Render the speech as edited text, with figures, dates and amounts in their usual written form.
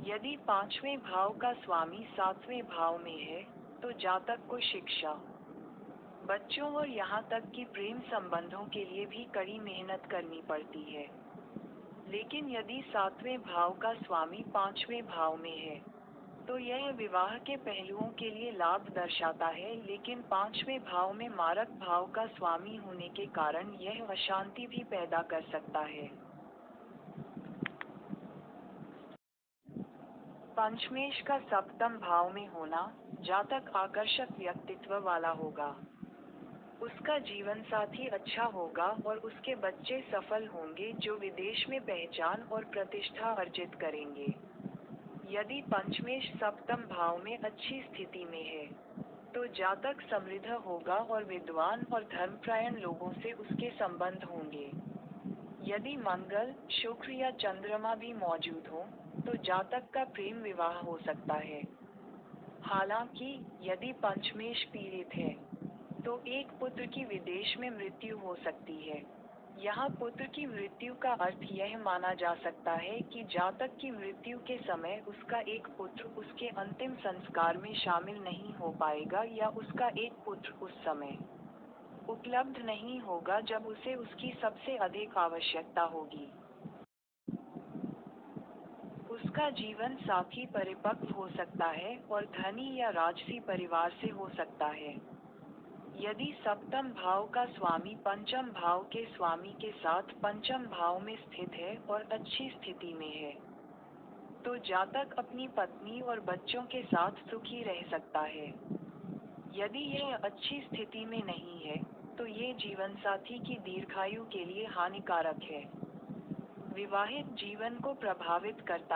यदि पांचवें भाव का स्वामी सातवें भाव में है, तो जातक को शिक्षा, बच्चों और यहाँ तक कि प्रेम संबंधों के लिए भी कड़ी मेहनत करनी पड़ती है। लेकिन यदि सातवें भाव का स्वामी पांचवें भाव में है, तो यह विवाह के पहलुओं के लिए लाभ दर्शाता है, लेकिन पांचवें भाव में मारक भाव का स्वामी होने के कारण यह अशांति भी पैदा कर सकता है। पंचमेश का सप्तम भाव में होना, जातक आकर्षक व्यक्तित्व वाला होगा। उसका जीवन साथी अच्छा होगा और उसके बच्चे सफल होंगे जो विदेश में पहचान और प्रतिष्ठा अर्जित करेंगे। यदि पंचमेश सप्तम भाव में अच्छी स्थिति में है, तो जातक समृद्ध होगा और विद्वान और धर्मपरायण लोगों से उसके संबंध होंगे। यदि मंगल, शुक्र या चंद्रमा भी मौजूद हो, तो जातक का प्रेम विवाह हो सकता है। हालांकि, यदि पंचमेश पीड़ित है, तो एक पुत्र की विदेश में मृत्यु हो सकती है। यहाँ पुत्र की मृत्यु का अर्थ यह माना जा सकता है कि जातक की मृत्यु के समय उसका एक पुत्र उसके अंतिम संस्कार में शामिल नहीं हो पाएगा या उसका एक पुत्र उस समय उपलब्ध नहीं होगा जब उसे उसकी सबसे अधिक आवश्यकता होगी। उसका जीवन साथी परिपक्व हो सकता है और धनी या राजसी परिवार से हो सकता है। यदि सप्तम भाव का स्वामी पंचम भाव के स्वामी के साथ पंचम भाव में स्थित है और अच्छी स्थिति में है, तो जातक अपनी पत्नी और बच्चों के साथ सुखी रह सकता है। यदि यह अच्छी स्थिति में नहीं है, तो ये जीवनसाथी की दीर्घायु के लिए हानिकारक है। विवाहित जीवन को प्रभावित करता